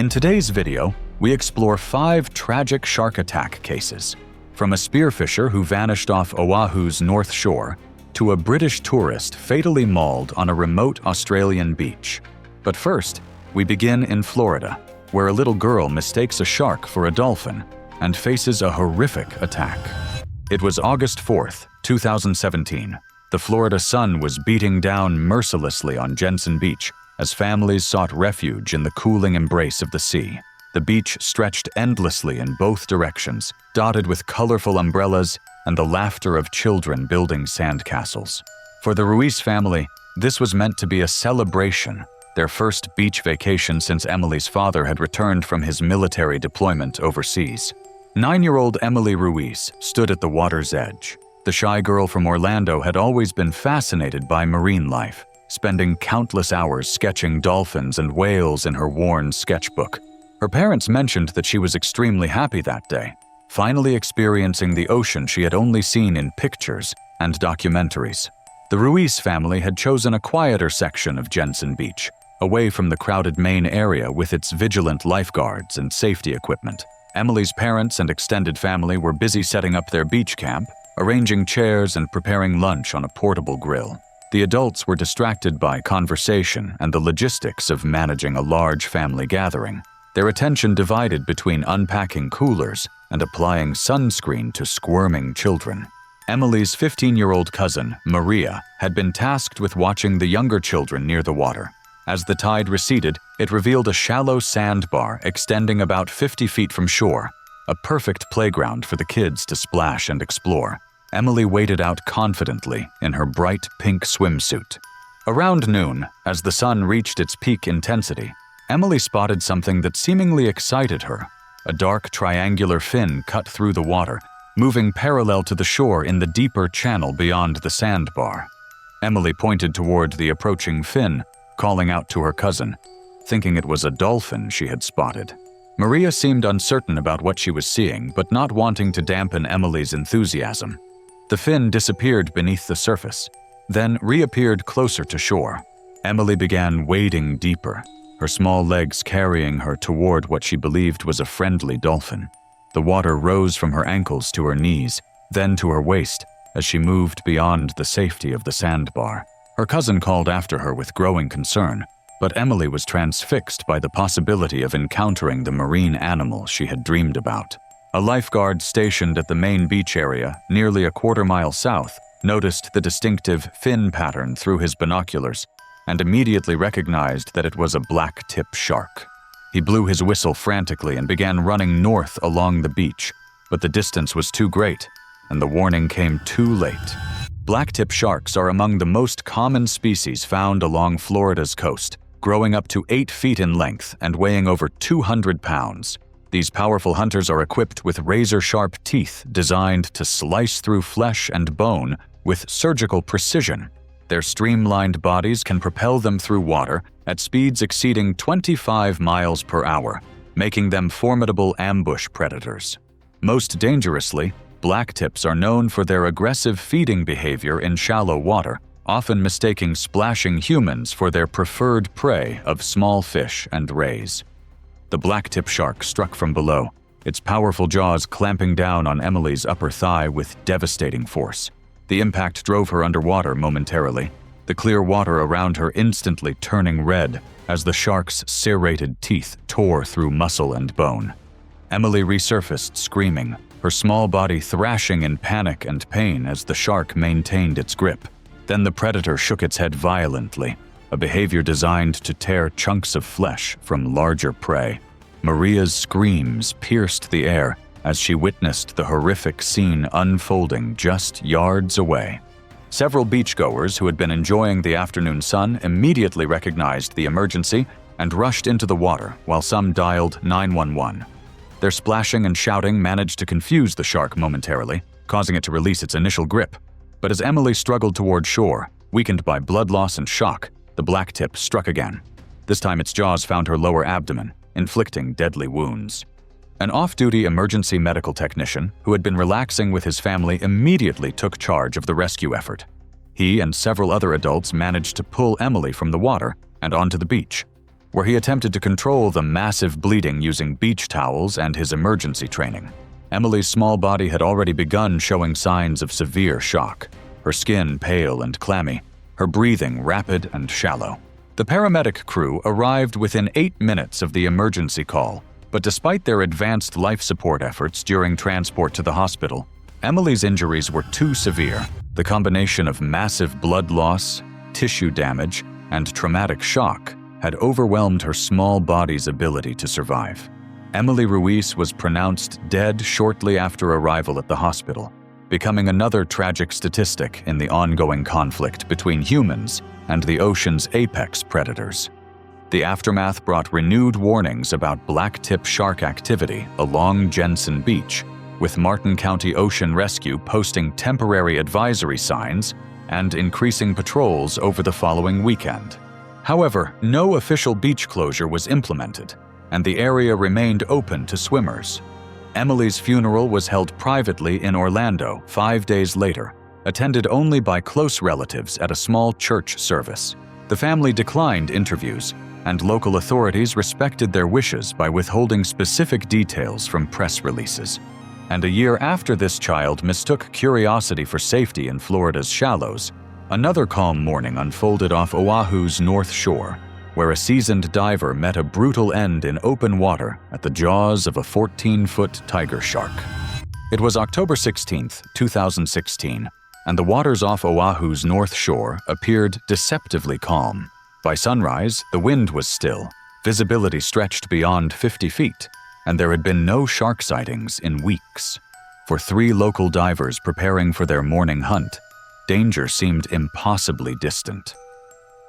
In today's video, we explore 5 tragic shark attack cases, from a spearfisher who vanished off Oahu's north shore to a British tourist fatally mauled on a remote Australian beach. But first, we begin in Florida, where a little girl mistakes a shark for a dolphin and faces a horrific attack. It was August 4th, 2017. The Florida sun was beating down mercilessly on Jensen Beach as families sought refuge in the cooling embrace of the sea. The beach stretched endlessly in both directions, dotted with colorful umbrellas and the laughter of children building sandcastles. For the Ruiz family, this was meant to be a celebration, their first beach vacation since Emily's father had returned from his military deployment overseas. 9-year-old Emily Ruiz stood at the water's edge. The shy girl from Orlando had always been fascinated by marine life, spending countless hours sketching dolphins and whales in her worn sketchbook. Her parents mentioned that she was extremely happy that day, finally experiencing the ocean she had only seen in pictures and documentaries. The Ruiz family had chosen a quieter section of Jensen Beach, away from the crowded main area with its vigilant lifeguards and safety equipment. Emily's parents and extended family were busy setting up their beach camp, arranging chairs and preparing lunch on a portable grill. The adults were distracted by conversation and the logistics of managing a large family gathering, their attention divided between unpacking coolers and applying sunscreen to squirming children. Emily's 15-year-old cousin, Maria, had been tasked with watching the younger children near the water. As the tide receded, it revealed a shallow sandbar extending about 50 feet from shore, a perfect playground for the kids to splash and explore. Emily waded out confidently in her bright pink swimsuit. Around noon, as the sun reached its peak intensity, Emily spotted something that seemingly excited her. A dark triangular fin cut through the water, moving parallel to the shore in the deeper channel beyond the sandbar. Emily pointed toward the approaching fin, calling out to her cousin, thinking it was a dolphin she had spotted. Maria seemed uncertain about what she was seeing, but not wanting to dampen Emily's enthusiasm. The fin disappeared beneath the surface, then reappeared closer to shore. Emily began wading deeper, her small legs carrying her toward what she believed was a friendly dolphin. The water rose from her ankles to her knees, then to her waist, as she moved beyond the safety of the sandbar. Her cousin called after her with growing concern, but Emily was transfixed by the possibility of encountering the marine animal she had dreamed about. A lifeguard stationed at the main beach area, nearly a quarter-mile south, noticed the distinctive fin pattern through his binoculars and immediately recognized that it was a black-tip shark. He blew his whistle frantically and began running north along the beach, but the distance was too great, and the warning came too late. Blacktip sharks are among the most common species found along Florida's coast, growing up to 8 feet in length and weighing over 200 pounds. These powerful hunters are equipped with razor-sharp teeth designed to slice through flesh and bone with surgical precision. Their streamlined bodies can propel them through water at speeds exceeding 25 miles per hour, making them formidable ambush predators. Most dangerously, blacktips are known for their aggressive feeding behavior in shallow water, often mistaking splashing humans for their preferred prey of small fish and rays. The blacktip shark struck from below, its powerful jaws clamping down on Emily's upper thigh with devastating force. The impact drove her underwater momentarily, the clear water around her instantly turning red as the shark's serrated teeth tore through muscle and bone. Emily resurfaced screaming, her small body thrashing in panic and pain as the shark maintained its grip. Then the predator shook its head violently, a behavior designed to tear chunks of flesh from larger prey. Maria's screams pierced the air as she witnessed the horrific scene unfolding just yards away. Several beachgoers who had been enjoying the afternoon sun immediately recognized the emergency and rushed into the water, while some dialed 911. Their splashing and shouting managed to confuse the shark momentarily, causing it to release its initial grip. But as Emily struggled toward shore, weakened by blood loss and shock, the blacktip struck again. This time its jaws found her lower abdomen, inflicting deadly wounds. An off-duty emergency medical technician who had been relaxing with his family immediately took charge of the rescue effort. He and several other adults managed to pull Emily from the water and onto the beach. where he attempted to control the massive bleeding using beach towels and his emergency training. Emily's small body had already begun showing signs of severe shock, her skin pale and clammy, her breathing rapid and shallow. The paramedic crew arrived within 8 minutes of the emergency call, but despite their advanced life support efforts during transport to the hospital, Emily's injuries were too severe. The combination of massive blood loss, tissue damage, and traumatic shock had overwhelmed her small body's ability to survive. Emily Ruiz was pronounced dead shortly after arrival at the hospital, becoming another tragic statistic in the ongoing conflict between humans and the ocean's apex predators. The aftermath brought renewed warnings about blacktip shark activity along Jensen Beach, with Martin County Ocean Rescue posting temporary advisory signs and increasing patrols over the following weekend. However, no official beach closure was implemented, and the area remained open to swimmers. Emily's funeral was held privately in Orlando 5 days later, attended only by close relatives at a small church service. The family declined interviews, and local authorities respected their wishes by withholding specific details from press releases. And a year after this child mistook curiosity for safety in Florida's shallows, another calm morning unfolded off Oahu's north shore, where a seasoned diver met a brutal end in open water at the jaws of a 14-foot tiger shark. It was October 16, 2016, and the waters off Oahu's north shore appeared deceptively calm. By sunrise, the wind was still, visibility stretched beyond 50 feet, and there had been no shark sightings in weeks. For 3 local divers preparing for their morning hunt, danger seemed impossibly distant.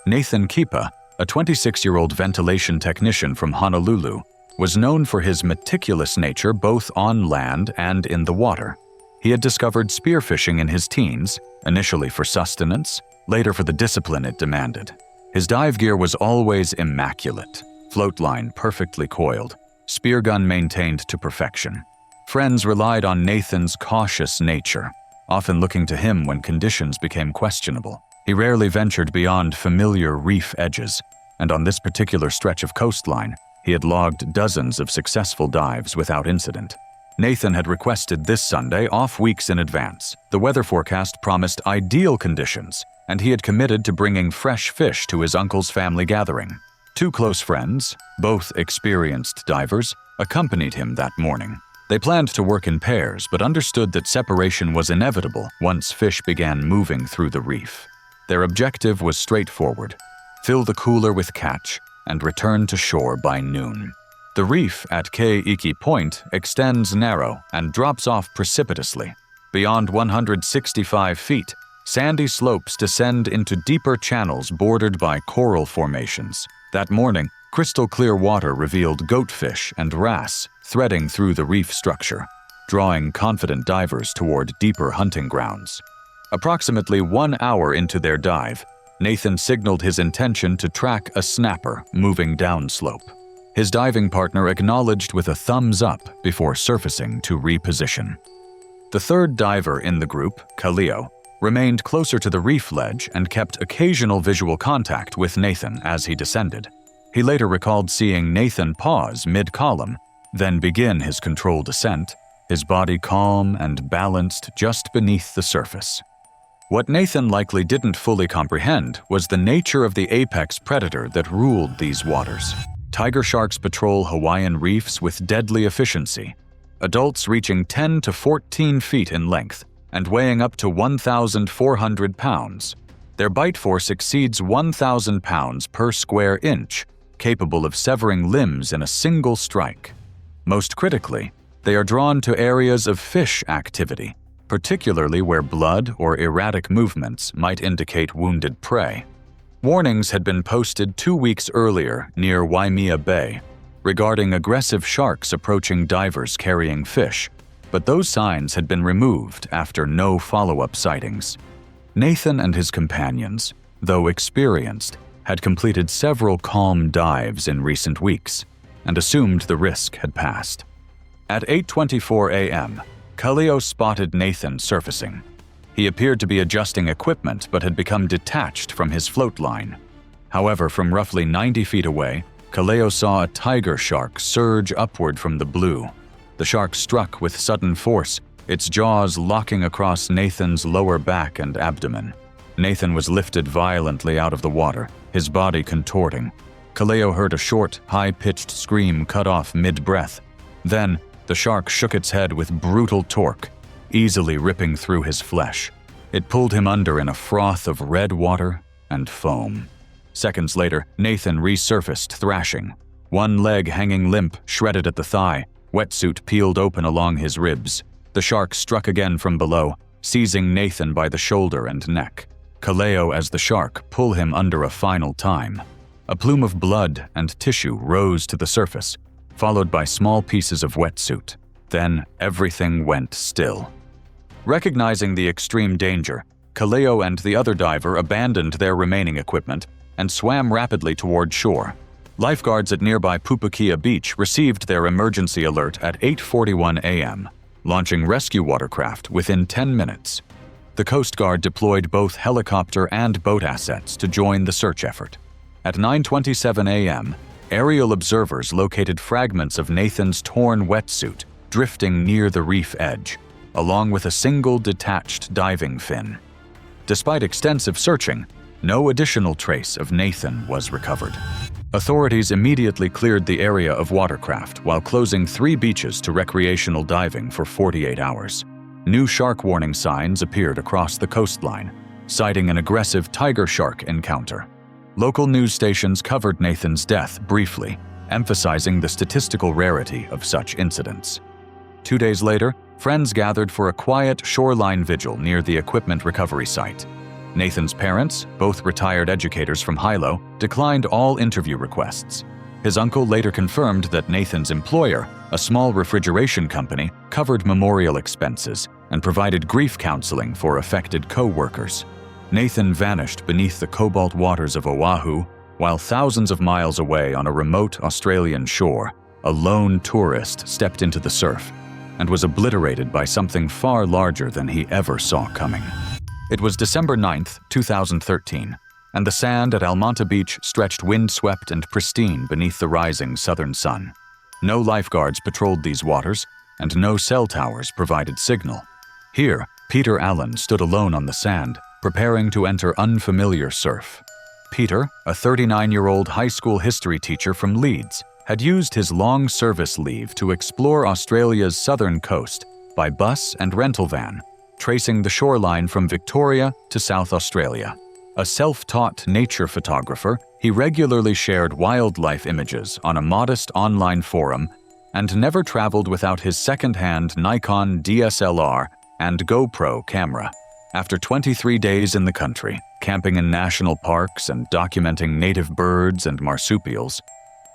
Nathan Kipa, a 26-year-old ventilation technician from Honolulu, was known for his meticulous nature both on land and in the water. He had discovered spearfishing in his teens, initially for sustenance, later for the discipline it demanded. His dive gear was always immaculate, float line perfectly coiled, spear gun maintained to perfection. Friends relied on Nathan's cautious nature, often looking to him when conditions became questionable. He rarely ventured beyond familiar reef edges, and on this particular stretch of coastline, he had logged dozens of successful dives without incident. Nathan had requested this Sunday off weeks in advance. The weather forecast promised ideal conditions, and he had committed to bringing fresh fish to his uncle's family gathering. 2 close friends, both experienced divers, accompanied him that morning. They planned to work in pairs, but understood that separation was inevitable once fish began moving through the reef. Their objective was straightforward: fill the cooler with catch and return to shore by noon. The reef at Ke Iki Point extends narrow and drops off precipitously. Beyond 165 feet, sandy slopes descend into deeper channels bordered by coral formations. That morning, crystal clear water revealed goatfish and wrasse threading through the reef structure, drawing confident divers toward deeper hunting grounds. Approximately 1 hour into their dive, Nathan signaled his intention to track a snapper moving downslope. His diving partner acknowledged with a thumbs up before surfacing to reposition. The third diver in the group, Kaleo, remained closer to the reef ledge and kept occasional visual contact with Nathan as he descended. He later recalled seeing Nathan pause mid-column, then begin his controlled descent, his body calm and balanced just beneath the surface. What Nathan likely didn't fully comprehend was the nature of the apex predator that ruled these waters. Tiger sharks patrol Hawaiian reefs with deadly efficiency, adults reaching 10 to 14 feet in length and weighing up to 1,400 pounds. Their bite force exceeds 1,000 pounds per square inch, capable of severing limbs in a single strike. Most critically, they are drawn to areas of fish activity, particularly where blood or erratic movements might indicate wounded prey. Warnings had been posted 2 weeks earlier near Waimea Bay regarding aggressive sharks approaching divers carrying fish, but those signs had been removed after no follow-up sightings. Nathan and his companions, though experienced, had completed several calm dives in recent weeks and assumed the risk had passed. At 8:24 a.m., Kaleo spotted Nathan surfacing. He appeared to be adjusting equipment but had become detached from his float line. However, from roughly 90 feet away, Kaleo saw a tiger shark surge upward from the blue. The shark struck with sudden force, its jaws locking across Nathan's lower back and abdomen. Nathan was lifted violently out of the water, his body contorting. Kaleo heard a short, high-pitched scream cut off mid-breath. Then, the shark shook its head with brutal torque, easily ripping through his flesh. It pulled him under in a froth of red water and foam. Seconds later, Nathan resurfaced, thrashing. One leg hanging limp, shredded at the thigh, wetsuit peeled open along his ribs. The shark struck again from below, seizing Nathan by the shoulder and neck. Kaleo, as the shark, pull him under a final time. A plume of blood and tissue rose to the surface, followed by small pieces of wetsuit. Then everything went still. Recognizing the extreme danger, Kaleo and the other diver abandoned their remaining equipment and swam rapidly toward shore. Lifeguards at nearby Pupukia Beach received their emergency alert at 8:41 a.m., launching rescue watercraft within 10 minutes. The Coast Guard deployed both helicopter and boat assets to join the search effort. At 9:27 a.m., aerial observers located fragments of Nathan's torn wetsuit drifting near the reef edge, along with a single detached diving fin. Despite extensive searching, no additional trace of Nathan was recovered. Authorities immediately cleared the area of watercraft while closing 3 beaches to recreational diving for 48 hours. New shark warning signs appeared across the coastline, citing an aggressive tiger shark encounter. Local news stations covered Nathan's death briefly, emphasizing the statistical rarity of such incidents. 2 days later, friends gathered for a quiet shoreline vigil near the equipment recovery site. Nathan's parents, both retired educators from Hilo, declined all interview requests. His uncle later confirmed that Nathan's employer, a small refrigeration company, covered memorial expenses and provided grief counseling for affected co-workers. Nathan vanished beneath the cobalt waters of Oahu, while thousands of miles away on a remote Australian shore, a lone tourist stepped into the surf and was obliterated by something far larger than he ever saw coming. It was December 9, 2013, and the sand at Almonte Beach stretched windswept and pristine beneath the rising southern sun. No lifeguards patrolled these waters, and no cell towers provided signal. Here, Peter Allen stood alone on the sand, preparing to enter unfamiliar surf. Peter, a 39-year-old high school history teacher from Leeds, had used his long service leave to explore Australia's southern coast by bus and rental van, tracing the shoreline from Victoria to South Australia. A self-taught nature photographer, he regularly shared wildlife images on a modest online forum and never traveled without his second-hand Nikon DSLR and GoPro camera. After 23 days in the country, camping in national parks and documenting native birds and marsupials,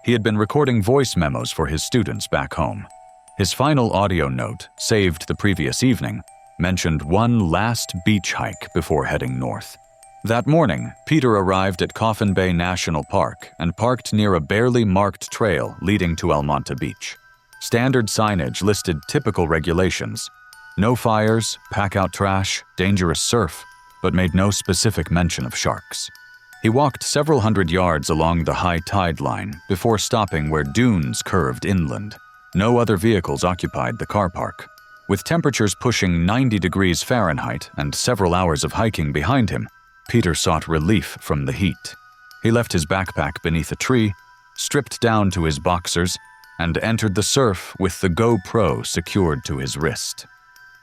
he had been recording voice memos for his students back home. His final audio note, saved the previous evening, mentioned one last beach hike before heading north. That morning, Peter arrived at Coffin Bay National Park and parked near a barely marked trail leading to Almonte Beach. Standard signage listed typical regulations: no fires, pack out trash, dangerous surf, but made no specific mention of sharks. He walked several hundred yards along the high tide line before stopping where dunes curved inland. No other vehicles occupied the car park. With temperatures pushing 90 degrees Fahrenheit and several hours of hiking behind him, Peter sought relief from the heat. He left his backpack beneath a tree, stripped down to his boxers, and entered the surf with the GoPro secured to his wrist.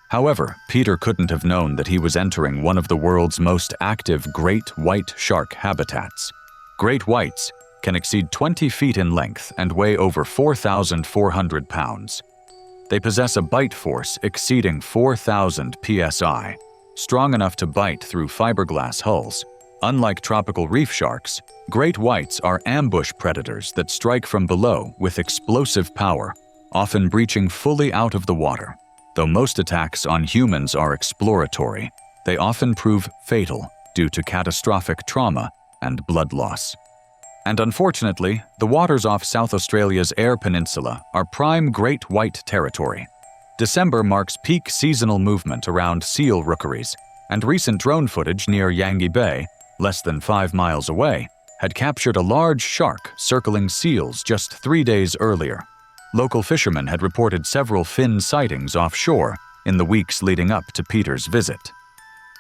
However, Peter couldn't have known that he was entering one of the world's most active great white shark habitats. Great whites can exceed 20 feet in length and weigh over 4,400 pounds. They possess a bite force exceeding 4,000 psi, strong enough to bite through fiberglass hulls. Unlike tropical reef sharks, great whites are ambush predators that strike from below with explosive power, often breaching fully out of the water. Though most attacks on humans are exploratory, they often prove fatal due to catastrophic trauma and blood loss. And unfortunately, the waters off South Australia's Eyre Peninsula are prime great white territory. December marks peak seasonal movement around seal rookeries, and recent drone footage near Yangi Bay, less than 5 miles away, had captured a large shark circling seals just 3 days earlier. Local fishermen had reported several fin sightings offshore in the weeks leading up to Peter's visit.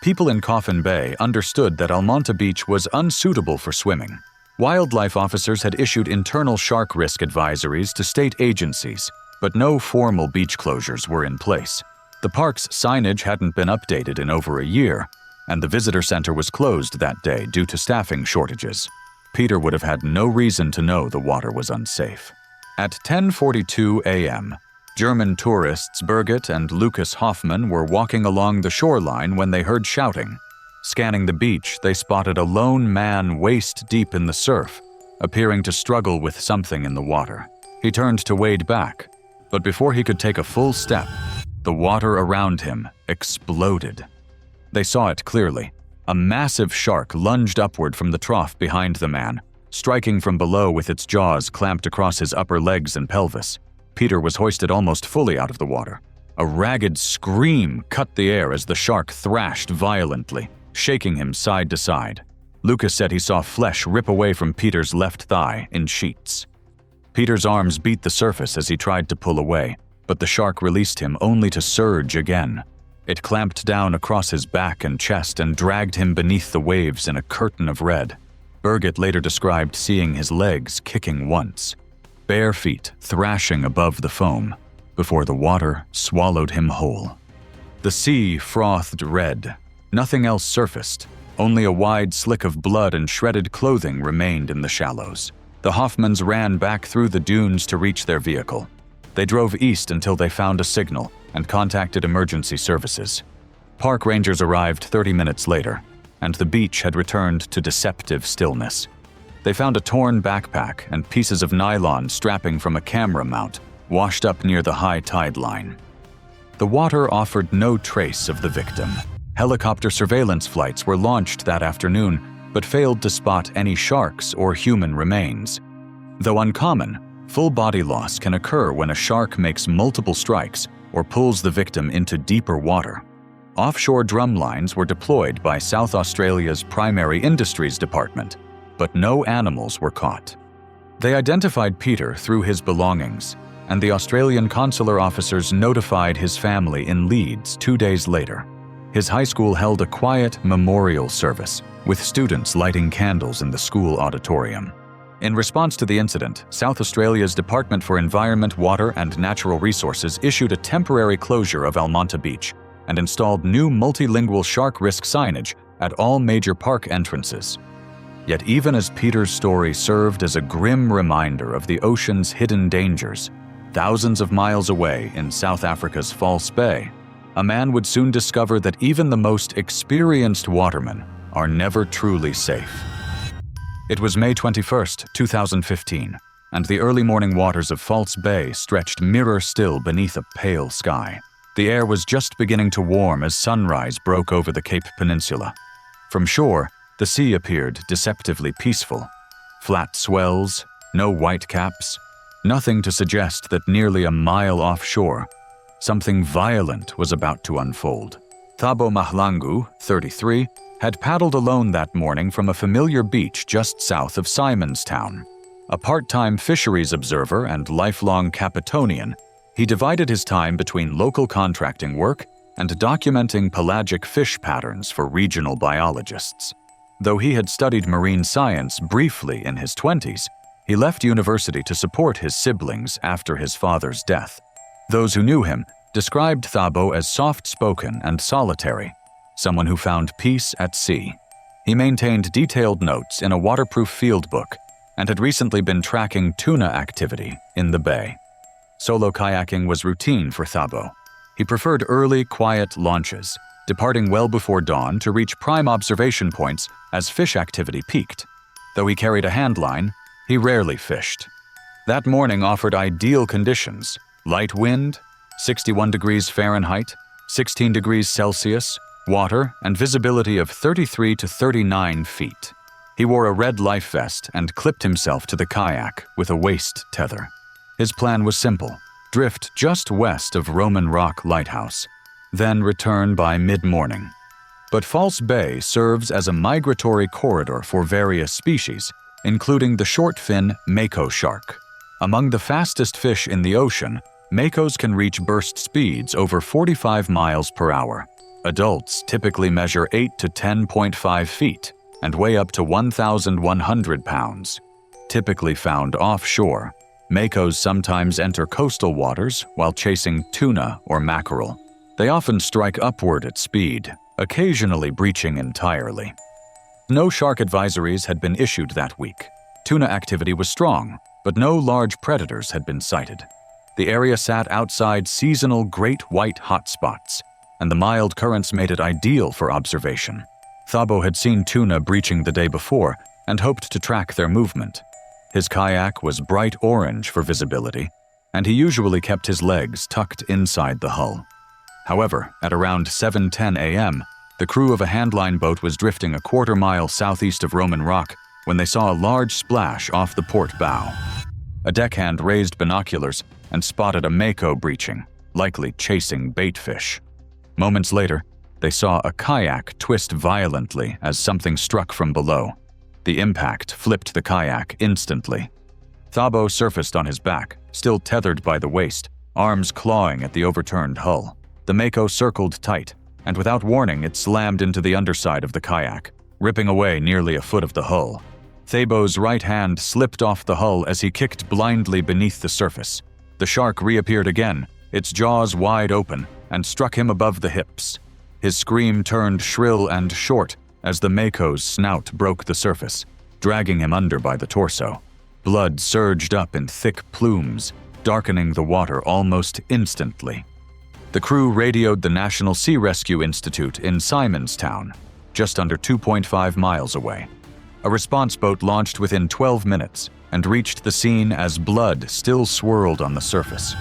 People in Coffin Bay understood that Almonte Beach was unsuitable for swimming. Wildlife officers had issued internal shark risk advisories to state agencies, but no formal beach closures were in place. The park's signage hadn't been updated in over a year, and the visitor center was closed that day due to staffing shortages. Peter would have had no reason to know the water was unsafe. At 10:42 a.m., German tourists Birgit and Lucas Hoffman were walking along the shoreline when they heard shouting. Scanning the beach, they spotted a lone man waist-deep in the surf, appearing to struggle with something in the water. He turned to wade back, but before he could take a full step, the water around him exploded. They saw it clearly. A massive shark lunged upward from the trough behind the man, striking from below with its jaws clamped across his upper legs and pelvis. Peter was hoisted almost fully out of the water. A ragged scream cut the air as the shark thrashed violently, shaking him side to side. Lucas said he saw flesh rip away from Peter's left thigh in sheets. Peter's arms beat the surface as he tried to pull away, but the shark released him only to surge again. It clamped down across his back and chest and dragged him beneath the waves in a curtain of red. Birgit later described seeing his legs kicking once, bare feet thrashing above the foam, before the water swallowed him whole. The sea frothed red. Nothing else surfaced. Only a wide slick of blood and shredded clothing remained in the shallows. The Hoffmans ran back through the dunes to reach their vehicle. They drove east until they found a signal and contacted emergency services. Park rangers arrived 30 minutes later, and the beach had returned to deceptive stillness. They found a torn backpack and pieces of nylon strapping from a camera mount washed up near the high tide line. The water offered no trace of the victim. Helicopter surveillance flights were launched that afternoon, but failed to spot any sharks or human remains. Though uncommon, full body loss can occur when a shark makes multiple strikes or pulls the victim into deeper water. Offshore drum lines were deployed by South Australia's Primary Industries Department, but no animals were caught. They identified Peter through his belongings, and the Australian consular officers notified his family in Leeds 2 days later. His high school held a quiet memorial service, with students lighting candles in the school auditorium. In response to the incident, South Australia's Department for Environment, Water and Natural Resources issued a temporary closure of Almonte Beach and installed new multilingual shark risk signage at all major park entrances. Yet even as Peter's story served as a grim reminder of the ocean's hidden dangers, thousands of miles away in South Africa's False Bay, a man would soon discover that even the most experienced watermen are never truly safe. It was May 21, 2015, and the early morning waters of False Bay stretched mirror-still beneath a pale sky. The air was just beginning to warm as sunrise broke over the Cape Peninsula. From shore, the sea appeared deceptively peaceful. Flat swells, no whitecaps, nothing to suggest that nearly a mile offshore, something violent was about to unfold. Thabo Mahlangu, 33, had paddled alone that morning from a familiar beach just south of Simonstown. A part-time fisheries observer and lifelong Capetonian, he divided his time between local contracting work and documenting pelagic fish patterns for regional biologists. Though he had studied marine science briefly in his 20s, he left university to support his siblings after his father's death. Those who knew him described Thabo as soft-spoken and solitary, someone who found peace at sea. He maintained detailed notes in a waterproof field book and had recently been tracking tuna activity in the bay. Solo kayaking was routine for Thabo. He preferred early, quiet launches, departing well before dawn to reach prime observation points as fish activity peaked. Though he carried a handline, he rarely fished. That morning offered ideal conditions: light wind, 61 degrees Fahrenheit, 16 degrees Celsius, water, and visibility of 33 to 39 feet. He wore a red life vest and clipped himself to the kayak with a waist tether. His plan was simple: drift just west of Roman Rock Lighthouse, then return by mid-morning. But False Bay serves as a migratory corridor for various species, including the short-fin Mako shark. Among the fastest fish in the ocean, Makos can reach burst speeds over 45 miles per hour. Adults typically measure 8 to 10.5 feet and weigh up to 1,100 pounds. Typically found offshore, Makos sometimes enter coastal waters while chasing tuna or mackerel. They often strike upward at speed, occasionally breaching entirely. No shark advisories had been issued that week. Tuna activity was strong, but no large predators had been sighted. The area sat outside seasonal great white hotspots, and the mild currents made it ideal for observation. Thabo had seen tuna breaching the day before and hoped to track their movement. His kayak was bright orange for visibility, and he usually kept his legs tucked inside the hull. However, at around 7:10 a.m., the crew of a handline boat was drifting a quarter-mile southeast of Roman Rock when they saw a large splash off the port bow. A deckhand raised binoculars and spotted a Mako breaching, likely chasing baitfish. Moments later, they saw a kayak twist violently as something struck from below. The impact flipped the kayak instantly. Thabo surfaced on his back, still tethered by the waist, arms clawing at the overturned hull. The Mako circled tight, and without warning it slammed into the underside of the kayak, ripping away nearly a foot of the hull. Thabo's right hand slipped off the hull as he kicked blindly beneath the surface. The shark reappeared again, its jaws wide open, and struck him above the hips. His scream turned shrill and short as the Mako's snout broke the surface, dragging him under by the torso. Blood surged up in thick plumes, darkening the water almost instantly. The crew radioed the National Sea Rescue Institute in Simonstown, just under 2.5 miles away. A response boat launched within 12 minutes and reached the scene as blood still swirled on the surface.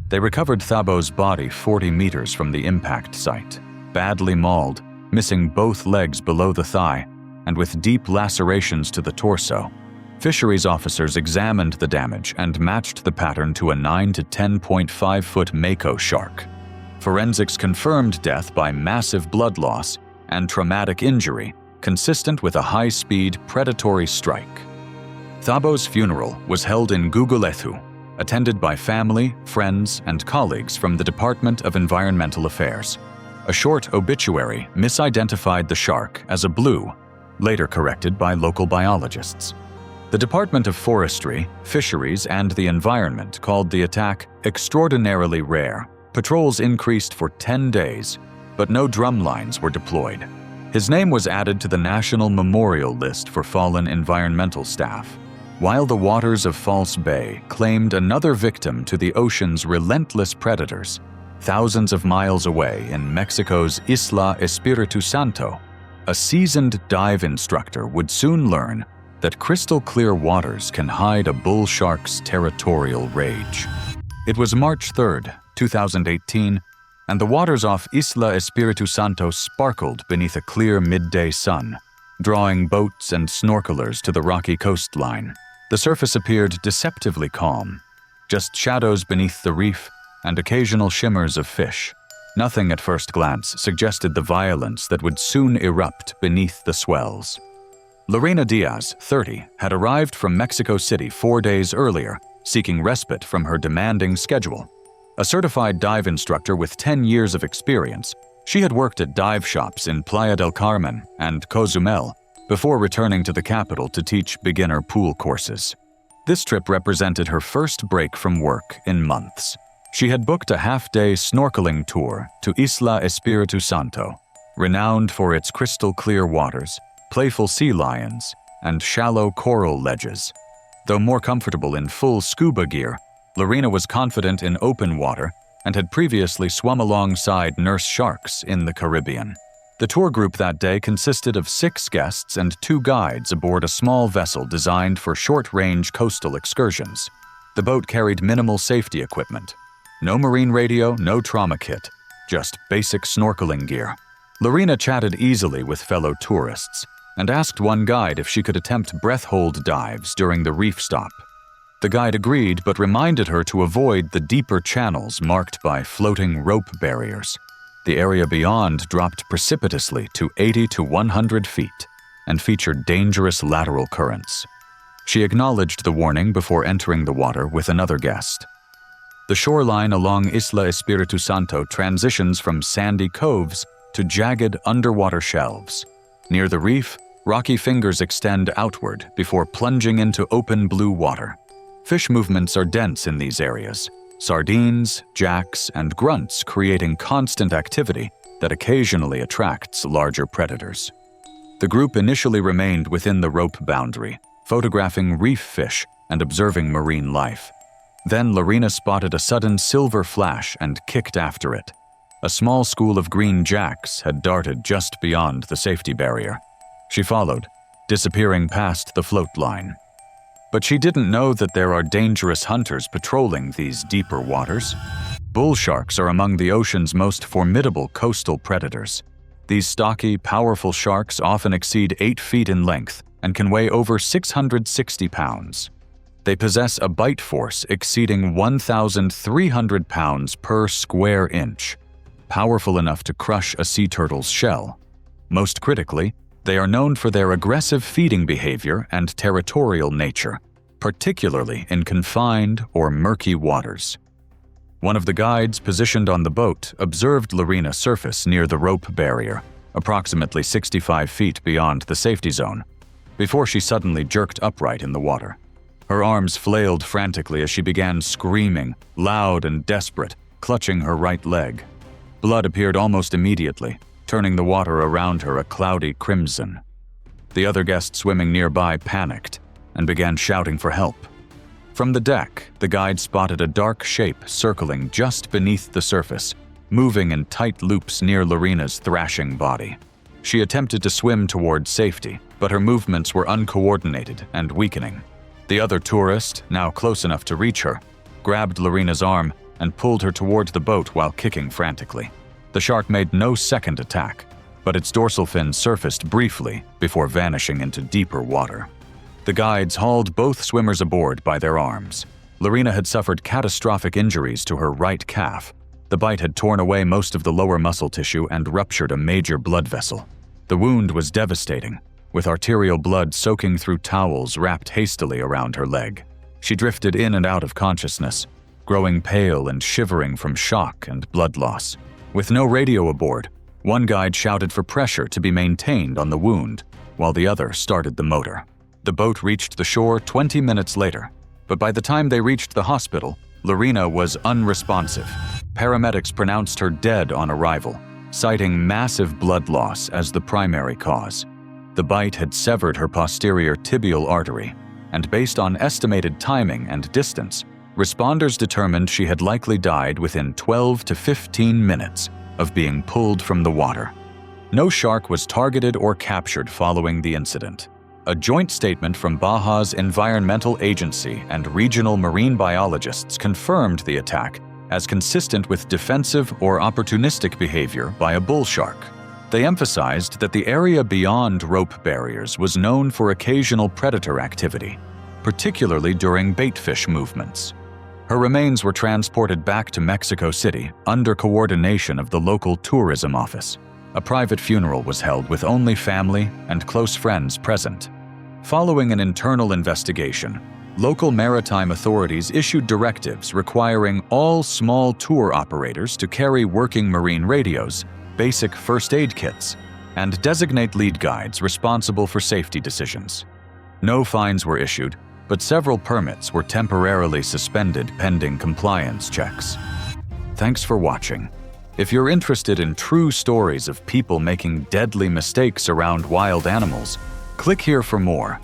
They recovered Thabo's body 40 meters from the impact site, badly mauled, missing both legs below the thigh, and with deep lacerations to the torso. Fisheries officers examined the damage and matched the pattern to a 9 to 10.5 foot Mako shark. Forensics confirmed death by massive blood loss and traumatic injury, consistent with a high-speed predatory strike. Thabo's funeral was held in Gugulethu, attended by family, friends, and colleagues from the Department of Environmental Affairs. A short obituary misidentified the shark as a blue, later corrected by local biologists. The Department of Forestry, Fisheries, and the Environment called the attack extraordinarily rare. Patrols increased for 10 days, but no drumlines were deployed. His name was added to the National Memorial List for fallen environmental staff, while the waters of False Bay claimed another victim to the ocean's relentless predators. Thousands of miles away in Mexico's Isla Espiritu Santo, a seasoned dive instructor would soon learn that crystal-clear waters can hide a bull shark's territorial rage. It was March 3, 2018, and the waters off Isla Espiritu Santo sparkled beneath a clear midday sun, drawing boats and snorkelers to the rocky coastline. The surface appeared deceptively calm, just shadows beneath the reef and occasional shimmers of fish. Nothing at first glance suggested the violence that would soon erupt beneath the swells. Lorena Diaz, 30, had arrived from Mexico City 4 days earlier, seeking respite from her demanding schedule. A certified dive instructor with 10 years of experience, she had worked at dive shops in Playa del Carmen and Cozumel before returning to the capital to teach beginner pool courses. This trip represented her first break from work in months. She had booked a half-day snorkeling tour to Isla Espiritu Santo, renowned for its crystal-clear waters, playful sea lions, and shallow coral ledges. Though more comfortable in full scuba gear, Lorena was confident in open water and had previously swum alongside nurse sharks in the Caribbean. The tour group that day consisted of 6 guests and 2 guides aboard a small vessel designed for short-range coastal excursions. The boat carried minimal safety equipment. No marine radio, no trauma kit, just basic snorkeling gear. Lorena chatted easily with fellow tourists and asked one guide if she could attempt breath-hold dives during the reef stop. The guide agreed but reminded her to avoid the deeper channels marked by floating rope barriers. The area beyond dropped precipitously to 80 to 100 feet and featured dangerous lateral currents. She acknowledged the warning before entering the water with another guest. The shoreline along Isla Espiritu Santo transitions from sandy coves to jagged underwater shelves. Near the reef, rocky fingers extend outward before plunging into open blue water. Fish movements are dense in these areas, sardines, jacks, and grunts creating constant activity that occasionally attracts larger predators. The group initially remained within the rope boundary, photographing reef fish and observing marine life. Then Lorena spotted a sudden silver flash and kicked after it. A small school of green jacks had darted just beyond the safety barrier. She followed, disappearing past the float line. But she didn't know that there are dangerous hunters patrolling these deeper waters. Bull sharks are among the ocean's most formidable coastal predators. These stocky, powerful sharks often exceed 8 feet in length and can weigh over 660 pounds. They possess a bite force exceeding 1,300 pounds per square inch, powerful enough to crush a sea turtle's shell. Most critically, they are known for their aggressive feeding behavior and territorial nature, particularly in confined or murky waters. One of the guides positioned on the boat observed Lorena surface near the rope barrier, approximately 65 feet beyond the safety zone, before she suddenly jerked upright in the water. Her arms flailed frantically as she began screaming, loud and desperate, clutching her right leg. Blood appeared almost immediately, turning the water around her a cloudy crimson. The other guest swimming nearby panicked and began shouting for help. From the deck, the guide spotted a dark shape circling just beneath the surface, moving in tight loops near Lorena's thrashing body. She attempted to swim toward safety, but her movements were uncoordinated and weakening. The other tourist, now close enough to reach her, grabbed Lorena's arm and pulled her toward the boat while kicking frantically. The shark made no second attack, but its dorsal fin surfaced briefly before vanishing into deeper water. The guides hauled both swimmers aboard by their arms. Lorena had suffered catastrophic injuries to her right calf. The bite had torn away most of the lower muscle tissue and ruptured a major blood vessel. The wound was devastating, with arterial blood soaking through towels wrapped hastily around her leg. She drifted in and out of consciousness, growing pale and shivering from shock and blood loss. With no radio aboard, one guide shouted for pressure to be maintained on the wound, while the other started the motor. The boat reached the shore 20 minutes later, but by the time they reached the hospital, Lorena was unresponsive. Paramedics pronounced her dead on arrival, citing massive blood loss as the primary cause. The bite had severed her posterior tibial artery, and based on estimated timing and distance, responders determined she had likely died within 12 to 15 minutes of being pulled from the water. No shark was targeted or captured following the incident. A joint statement from Baja's Environmental Agency and regional marine biologists confirmed the attack as consistent with defensive or opportunistic behavior by a bull shark. They emphasized that the area beyond rope barriers was known for occasional predator activity, particularly during baitfish movements. Her remains were transported back to Mexico City under coordination of the local tourism office. A private funeral was held with only family and close friends present. Following an internal investigation, local maritime authorities issued directives requiring all small tour operators to carry working marine radios, basic first aid kits, and designate lead guides responsible for safety decisions. No fines were issued, but several permits were temporarily suspended pending compliance checks. Thanks for watching. If you're interested in true stories of people making deadly mistakes around wild animals, click here for more.